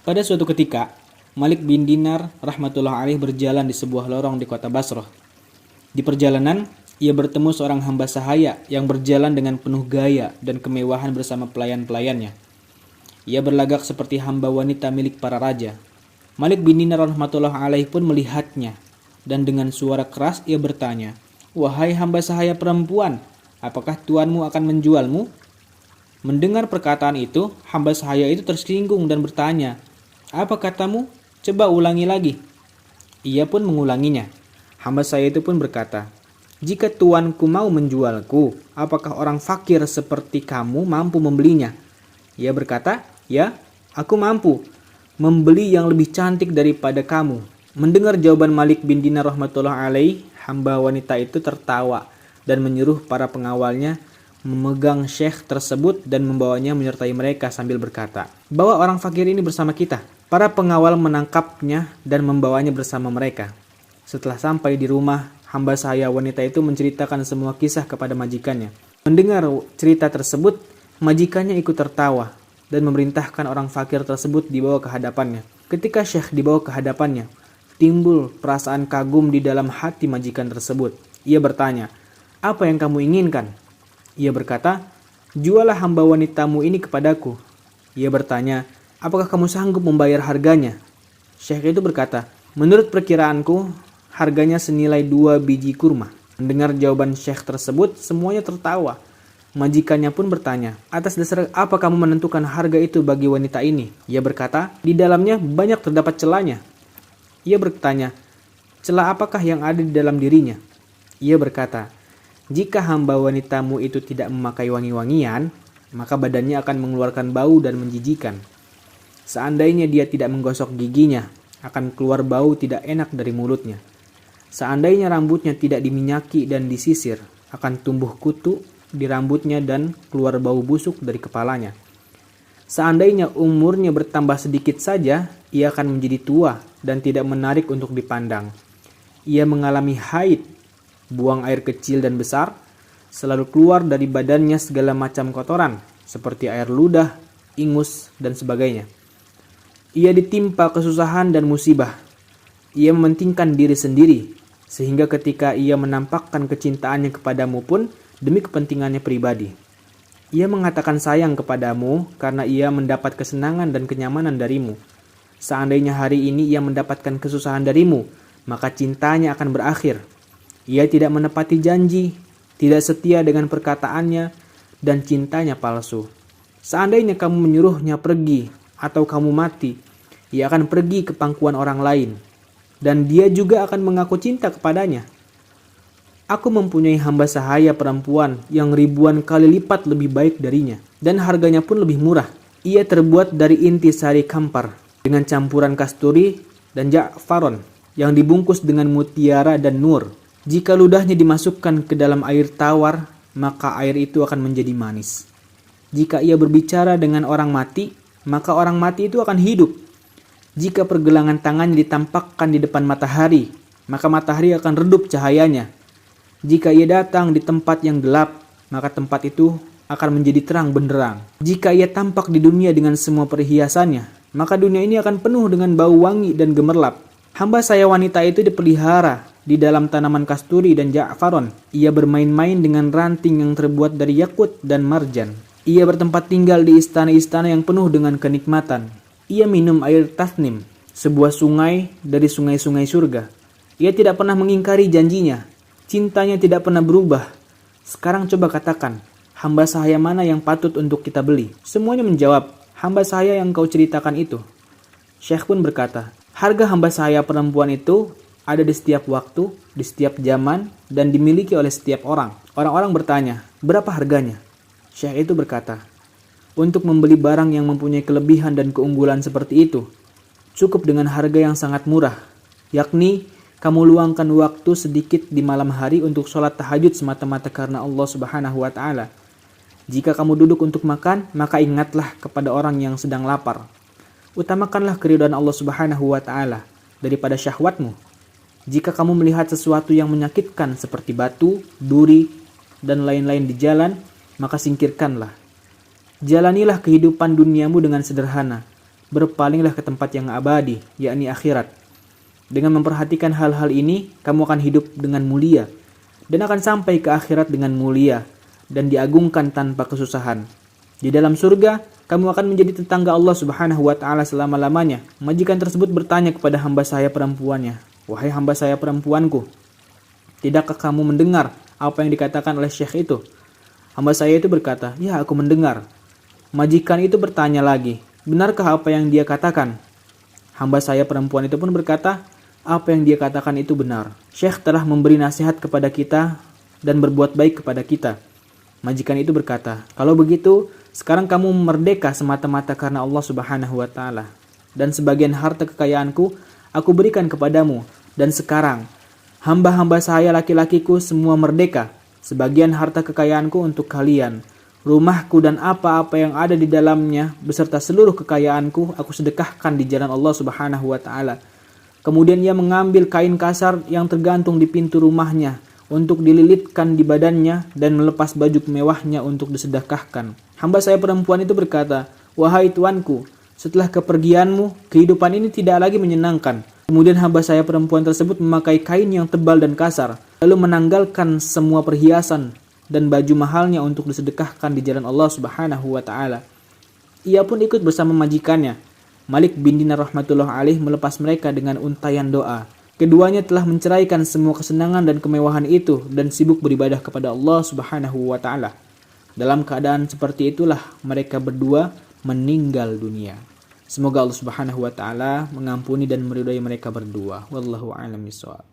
Pada suatu ketika, Malik bin Dinar rahmatullah alaih berjalan di sebuah lorong di kota Basrah. Di perjalanan, ia bertemu seorang hamba sahaya yang berjalan dengan penuh gaya dan kemewahan bersama pelayan-pelayannya. Ia berlagak seperti hamba wanita milik para raja. Malik bin Dinar rahmatullah alaih pun melihatnya, dan dengan suara keras ia bertanya, "Wahai hamba sahaya perempuan, apakah tuanmu akan menjualmu?" Mendengar perkataan itu, hamba sahaya itu tersinggung dan bertanya, "Apa katamu? Coba ulangi lagi." Ia pun mengulanginya. Hamba sahaya itu pun berkata, "Jika tuanku mau menjualku, apakah orang fakir seperti kamu mampu membelinya?" Ia berkata, "Ya, aku mampu membeli yang lebih cantik daripada kamu." Mendengar jawaban Malik bin Dinar rahmatullah alaih, hamba wanita itu tertawa dan menyuruh para pengawalnya memegang syekh tersebut dan membawanya menyertai mereka sambil berkata, "Bawa orang fakir ini bersama kita." Para pengawal menangkapnya dan membawanya bersama mereka. Setelah sampai di rumah, hamba sahaya wanita itu menceritakan semua kisah kepada majikannya. Mendengar cerita tersebut, majikannya ikut tertawa dan memerintahkan orang fakir tersebut dibawa ke hadapannya. Ketika syekh dibawa ke hadapannya, timbul perasaan kagum di dalam hati majikan tersebut. Ia bertanya, "Apa yang kamu inginkan?" Ia berkata, "Jualah hamba wanitamu ini kepadaku." Ia bertanya, "Apakah kamu sanggup membayar harganya?" Syekh itu berkata, "Menurut perkiraanku, harganya senilai 2 biji kurma." Mendengar jawaban syekh tersebut, semuanya tertawa. Majikannya pun bertanya, "Atas dasar apa kamu menentukan harga itu bagi wanita ini?" Ia berkata, "Di dalamnya banyak terdapat celanya." Ia bertanya, "Celah apakah yang ada di dalam dirinya?" Ia berkata, "Jika hamba wanitamu itu tidak memakai wangi-wangian, maka badannya akan mengeluarkan bau dan menjijikan. Seandainya dia tidak menggosok giginya, akan keluar bau tidak enak dari mulutnya. Seandainya rambutnya tidak diminyaki dan disisir, akan tumbuh kutu di rambutnya dan keluar bau busuk dari kepalanya. Seandainya umurnya bertambah sedikit saja, ia akan menjadi tua dan tidak menarik untuk dipandang. Ia mengalami haid, buang air kecil dan besar, selalu keluar dari badannya segala macam kotoran, seperti air ludah, ingus, dan sebagainya. Ia ditimpa kesusahan dan musibah. Ia mementingkan diri sendiri, sehingga ketika ia menampakkan kecintaannya kepadamu pun demi kepentingannya pribadi. Ia mengatakan sayang kepadamu karena ia mendapat kesenangan dan kenyamanan darimu. Seandainya hari ini ia mendapatkan kesusahan darimu, maka cintanya akan berakhir. Ia tidak menepati janji, tidak setia dengan perkataannya, dan cintanya palsu. Seandainya kamu menyuruhnya pergi atau kamu mati, ia akan pergi ke pangkuan orang lain, dan dia juga akan mengaku cinta kepadanya. Aku mempunyai hamba sahaya perempuan yang ribuan kali lipat lebih baik darinya, dan harganya pun lebih murah. Ia terbuat dari inti sari kampar, dengan campuran kasturi dan ja'faron, yang dibungkus dengan mutiara dan nur. Jika ludahnya dimasukkan ke dalam air tawar, maka air itu akan menjadi manis. Jika ia berbicara dengan orang mati, maka orang mati itu akan hidup. Jika pergelangan tangannya ditampakkan di depan matahari, maka matahari akan redup cahayanya. Jika ia datang di tempat yang gelap, maka tempat itu akan menjadi terang benderang. Jika ia tampak di dunia dengan semua perhiasannya, maka dunia ini akan penuh dengan bau wangi dan gemerlap. Hamba saya wanita itu dipelihara di dalam tanaman kasturi dan ja'faron. Ia bermain-main dengan ranting yang terbuat dari yakut dan marjan. Ia bertempat tinggal di istana-istana yang penuh dengan kenikmatan. Ia minum air tasnim, sebuah sungai dari sungai-sungai surga. Ia tidak pernah mengingkari janjinya. Cintanya tidak pernah berubah. Sekarang coba katakan, hamba sahaya mana yang patut untuk kita beli? Semuanya menjawab, hamba sahaya yang kau ceritakan itu. Syekh pun berkata, harga hamba sahaya perempuan itu ada di setiap waktu, di setiap zaman, dan dimiliki oleh setiap orang. Orang-orang bertanya, berapa harganya? Syekh itu berkata, untuk membeli barang yang mempunyai kelebihan dan keunggulan seperti itu, cukup dengan harga yang sangat murah, yakni kamu luangkan waktu sedikit di malam hari untuk sholat tahajud semata-mata karena Allah Subhanahu wa Ta'ala. Jika kamu duduk untuk makan, maka ingatlah kepada orang yang sedang lapar. Utamakanlah keridhaan Allah Subhanahu wa Ta'ala daripada syahwatmu. Jika kamu melihat sesuatu yang menyakitkan seperti batu, duri, dan lain-lain di jalan, maka singkirkanlah. Jalanilah kehidupan duniamu dengan sederhana, berpalinglah ke tempat yang abadi, yakni akhirat. Dengan memperhatikan hal-hal ini, kamu akan hidup dengan mulia dan akan sampai ke akhirat dengan mulia dan diagungkan tanpa kesusahan. Di dalam surga, kamu akan menjadi tetangga Allah Subhanahu wa taala selama-lamanya. Majikan tersebut bertanya kepada hamba saya perempuannya, "Wahai hamba saya perempuanku, tidakkah kamu mendengar apa yang dikatakan oleh syekh itu?" Hamba saya itu berkata, "Ya, aku mendengar." Majikan itu bertanya lagi, "Benarkah apa yang dia katakan?" Hamba saya perempuan itu pun berkata, "Apa yang dia katakan itu benar. Syekh telah memberi nasihat kepada kita dan berbuat baik kepada kita." Majikan itu berkata, "Kalau begitu, sekarang kamu merdeka semata-mata karena Allah Subhanahu wa taala. Dan sebagian harta kekayaanku aku berikan kepadamu, dan sekarang hamba-hamba saya laki-lakiku semua merdeka. Sebagian harta kekayaanku untuk kalian. Rumahku dan apa-apa yang ada di dalamnya beserta seluruh kekayaanku aku sedekahkan di jalan Allah Subhanahu wa taala." Kemudian ia mengambil kain kasar yang tergantung di pintu rumahnya untuk dililitkan di badannya dan melepas baju mewahnya untuk disedekahkan. Hamba saya perempuan itu berkata, "Wahai tuanku, setelah kepergianmu, kehidupan ini tidak lagi menyenangkan." Kemudian hamba saya perempuan tersebut memakai kain yang tebal dan kasar, lalu menanggalkan semua perhiasan dan baju mahalnya untuk disedekahkan di jalan Allah Subhanahu wa taala. Ia pun ikut bersama majikannya, Malik bin Dinar rahmatullah alaih, melepas mereka dengan untayan doa. Keduanya telah menceraikan semua kesenangan dan kemewahan itu dan sibuk beribadah kepada Allah Subhanahu wa taala. Dalam keadaan seperti itulah mereka berdua meninggal dunia. Semoga Allah Subhanahu wa taala mengampuni dan meridhai mereka berdua. Wallahu a'lam bishawab.